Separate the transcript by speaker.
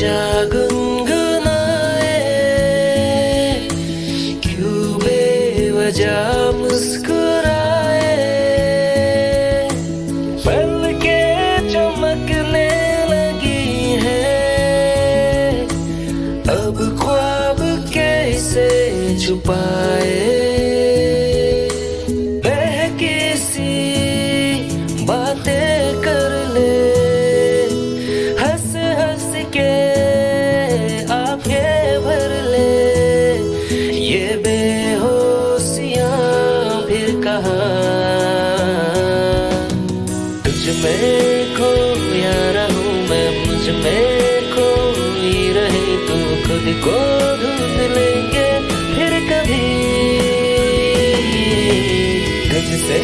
Speaker 1: वजह गुनगुनाए, क्यों बेवजह मुस्कुराए। पलकें चमकने लगी हैं, अब ख्वाब कैसे छुपाए। बहकी सी बातें कर ले, हंस हंस के आंखें भर ले। ये बेहोशियां फिर कहाँ, तुझ में खोया रहूं मैं, मुझ में खोई रही तू। खुद को ढूंढ लेंगे फिर कभी, तुझसे